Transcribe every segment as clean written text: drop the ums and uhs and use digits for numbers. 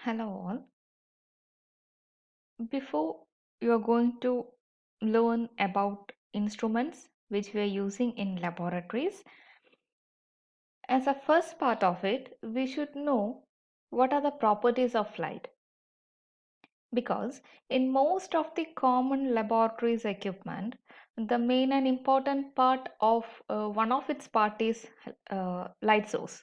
Hello all. Before you are going to learn about instruments which we are using in laboratories, as a first part of it, we should know what are the properties of light. Because in most of the common laboratories equipment, the main and important part of one of its part is light source.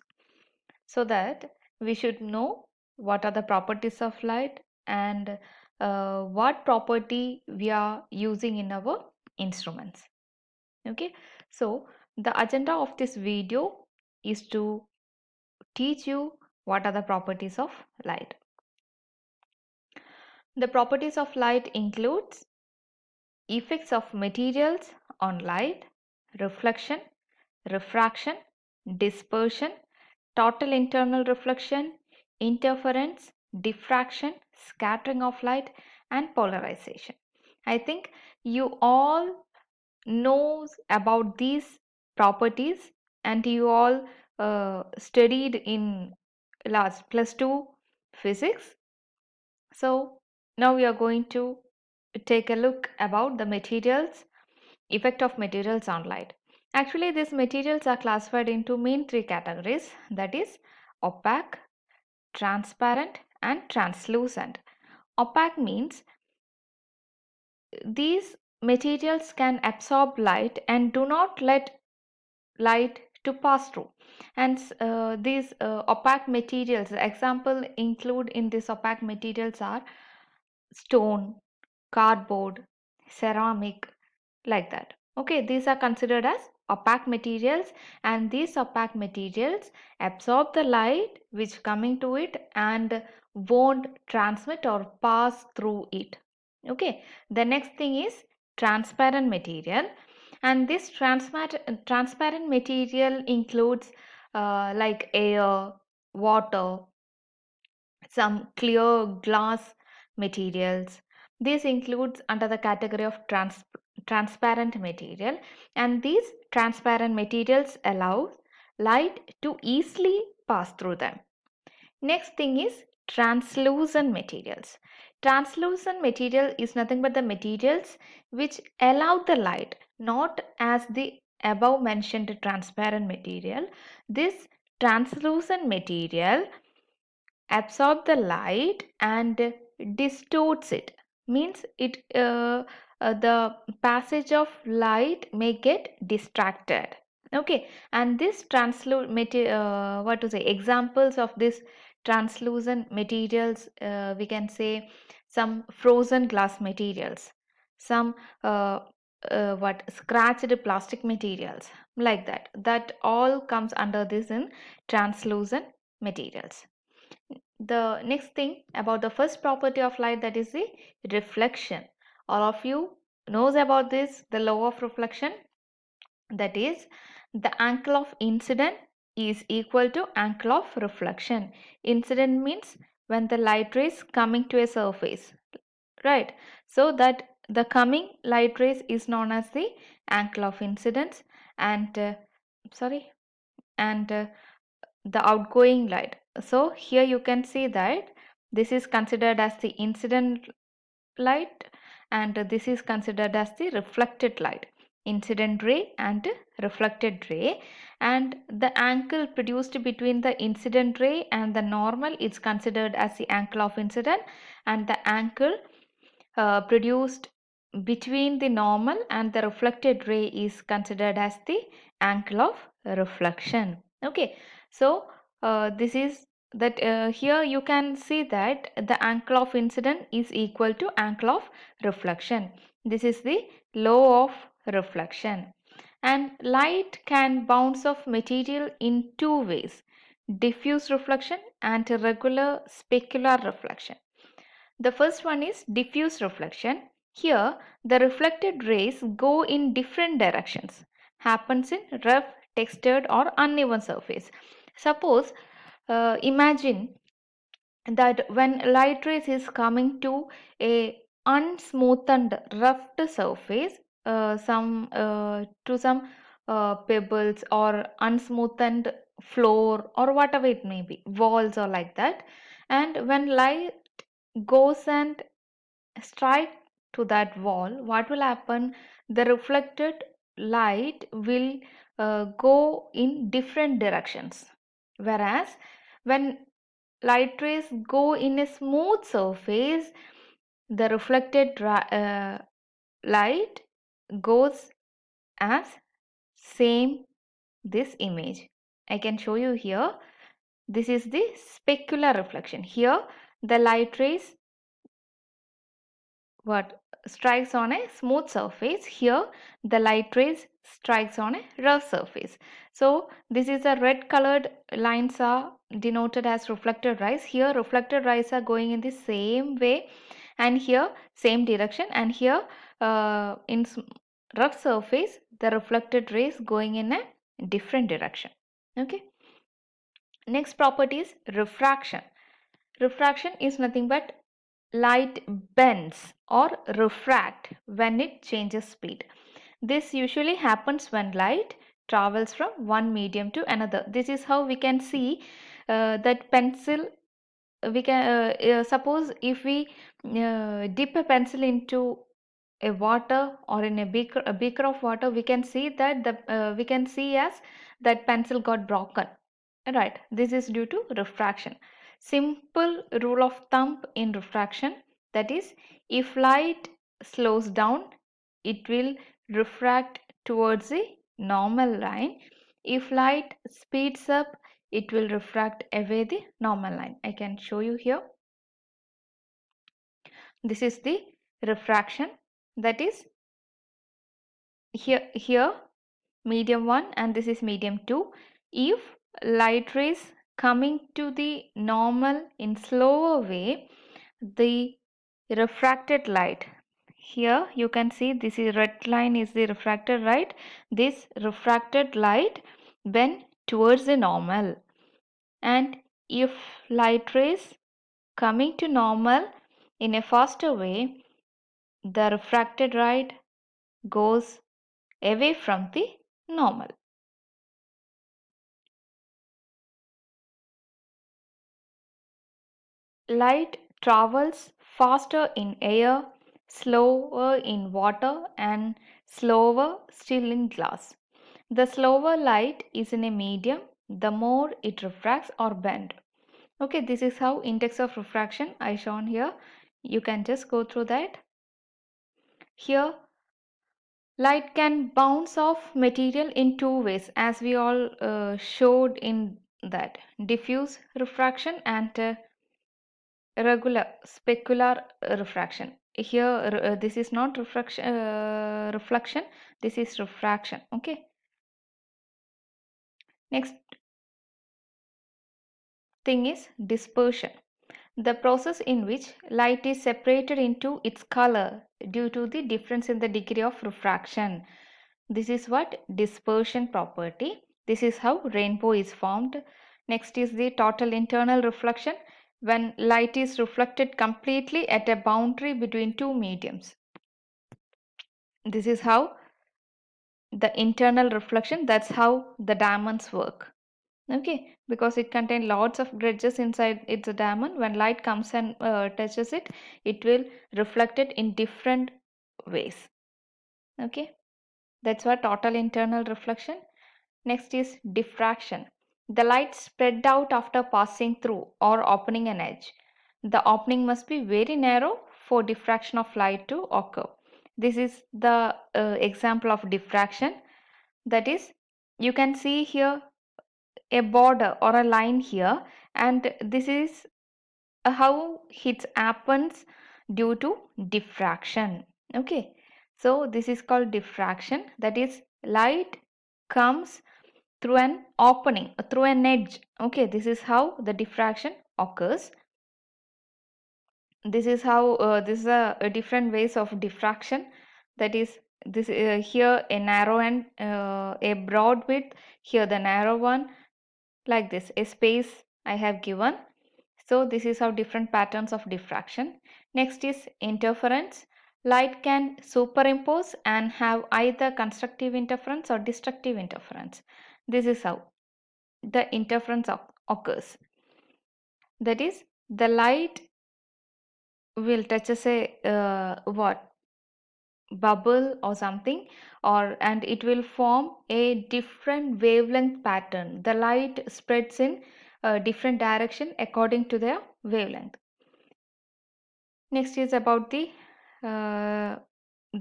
So that we should know what are the properties of light and what property we are using in our instruments. Okay, so the agenda of this video is to teach you what are the properties of light. The properties of light includes effects of materials on light, reflection, refraction, dispersion, total internal reflection, interference, diffraction, scattering of light, and polarization. I think you all knows about these properties and you all studied in last +2 physics. So now we are going to take a look about the materials, effect of materials on light. Actually, these materials are classified into main three categories, that is opaque, transparent and translucent. Opaque means these materials can absorb light and do not let light to pass through. And these opaque materials, example include in these opaque materials are stone, cardboard, ceramic, like that. Okay, these are considered as opaque materials, and these opaque materials absorb the light which coming to it and won't transmit or pass through it. Okay, the next thing is transparent material, and this transparent material includes like air, water, some clear glass materials. This includes under the category of transparent material, and these transparent materials allow light to easily pass through them. Next thing is translucent materials. Translucent material is nothing but the materials which allow the light, not as the above mentioned transparent material. This translucent material absorb the light and distorts it, means it the passage of light may get distracted. Okay, and this what to say, examples of this translucent materials, we can say some frozen glass materials, some what scratched plastic materials, like that all comes under this in translucent materials. The next thing about the first property of light, that is the reflection. All of you knows about this, the law of reflection, that is the angle of incident is equal to angle of reflection. Incident means when the light rays coming to a surface, right? So that the coming light rays is known as the angle of incidence, and sorry, and the outgoing light. So here you can see that this is considered as the incident light and this is considered as the reflected light, incident ray and reflected ray, and the angle produced between the incident ray and the normal is considered as the angle of incidence, and the angle produced between the normal and the reflected ray is considered as the angle of reflection. Okay, so this is that here you can see that the angle of incidence is equal to angle of reflection. This is the law of reflection. And light can bounce off material in two ways: diffuse reflection and regular specular reflection. The first one is diffuse reflection. Here, the reflected rays go in different directions. Happens in rough, textured or uneven surface. Suppose, imagine that when light rays is coming to a unsmoothened, roughed surface, to some pebbles or unsmoothened floor or whatever it may be, walls or like that, And when light goes and strike to that wall, what will happen? The reflected light will go in different directions. Whereas when light rays go in a smooth surface, the reflected light goes as same this image. I can show you here. This is the specular reflection. Here the light rays what strikes on a smooth surface. Here the light rays strikes on a rough surface. So this is a red colored lines are denoted as reflected rays. Here reflected rays are going in the same way, and here same direction, and here in rough surface the reflected rays going in a different direction. Okay. Next property is refraction. Refraction is nothing but light bends or refract when it changes speed. This usually happens when light travels from one medium to another. This is how we can see that pencil. We can suppose if we dip a pencil into a water or in a beaker of water, we can see that we can see as that pencil got broken. Right, this is due to refraction. Simple rule of thumb in refraction, that is, if light slows down, it will refract towards the normal line. If light speeds up, it will refract away the normal line. I can show you here. This is the refraction, that is here medium 1 and this is medium 2. If light rays coming to the normal in slower way, the refracted light, here you can see this is red line is the refracted light. This refracted light bend towards the normal, and if light rays coming to normal in a faster way, the refracted light goes away from the normal. Light travels faster in air, slower in water, and slower still in glass. The slower light is in a medium, the more it refracts or bends. Okay, this is how index of refraction I shown here. You can just go through that. Here, light can bounce off material in two ways, as we all showed in that diffuse refraction and regular specular refraction. Here this is not reflection, this is refraction. Okay, next thing is dispersion, the process in which light is separated into its color due to the difference in the degree of refraction. This is what dispersion property. This is how rainbow is formed. Next is the total internal reflection, when light is reflected completely at a boundary between two mediums. This is how the internal reflection, that's how the diamonds work. Okay, because it contains lots of gauges inside its diamond. When light comes and touches it, it will reflect it in different ways. Okay, that's what total internal reflection. Next is diffraction, the light spread out after passing through or opening an edge. The opening must be very narrow for diffraction of light to occur. This is the example of diffraction, that is, you can see here a border or a line here, and this is how it happens due to diffraction. Okay, so this is called diffraction, that is light comes through an opening, through an edge. Okay, this is how the diffraction occurs. This is how this is a different ways of diffraction, that is this here a narrow and a broad width, here the narrow one, like this a space I have given. So this is how different patterns of diffraction. Next is interference. Light can superimpose and have either constructive interference or destructive interference. This is how the interference occurs. That is, the light will touch a what bubble or something, and it will form a different wavelength pattern. The light spreads in a different direction according to their wavelength. Next is about the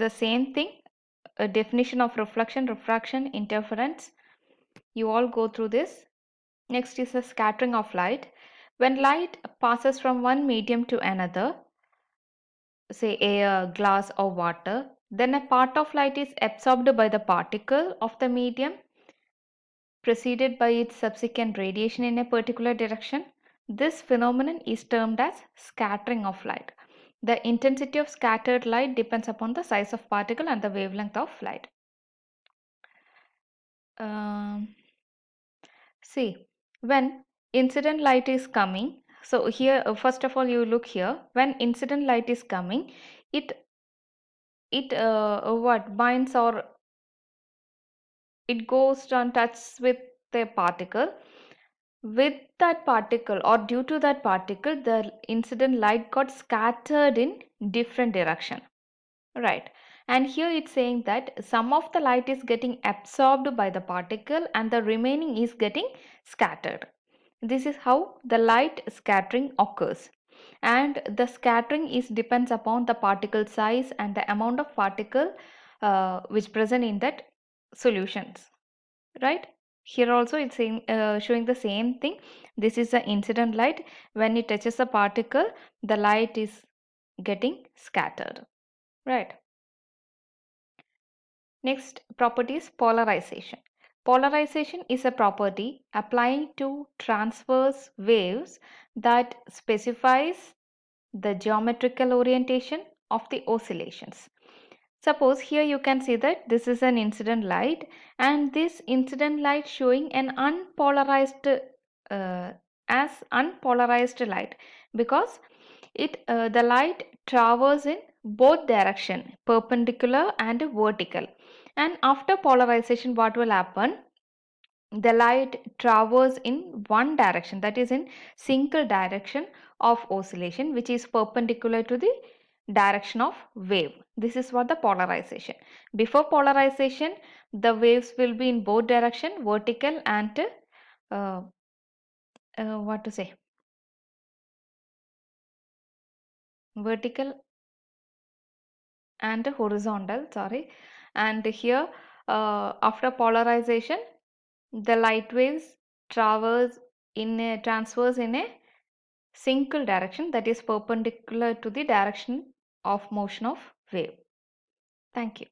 same thing, a definition of reflection, refraction, interference. You all go through this. Next is the scattering of light. When light passes from one medium to another, say air, glass or water, then a part of light is absorbed by the particle of the medium preceded by its subsequent radiation in a particular direction. This phenomenon is termed as scattering of light. The intensity of scattered light depends upon the size of particle and the wavelength of light. See, when incident light is coming, so here first of all you look here, when incident light is coming, it what binds, or it goes and touches with the particle. With that particle, or due to that particle, the incident light got scattered in different direction, right? And here it's saying that some of the light is getting absorbed by the particle and the remaining is getting scattered. This is how the light scattering occurs, and the scattering is depends upon the particle size and the amount of particle which present in that solutions, right? Here also it's showing the same thing. This is the incident light. When it touches a particle, the light is getting scattered, right? Next property is polarization. Polarization is a property applying to transverse waves that specifies the geometrical orientation of the oscillations. Suppose here you can see that this is an incident light, and this incident light showing an unpolarized light, because the light travels in both direction, perpendicular and vertical. And after polarization, what will happen? The light travels in one direction, that is in single direction of oscillation, which is perpendicular to the direction of wave. This is what the polarization. Before polarization, the waves will be in both direction, vertical and what to say, vertical and horizontal, sorry. And here after polarization, the light waves transverse in a single direction, that is perpendicular to the direction of motion of wave. Thank you.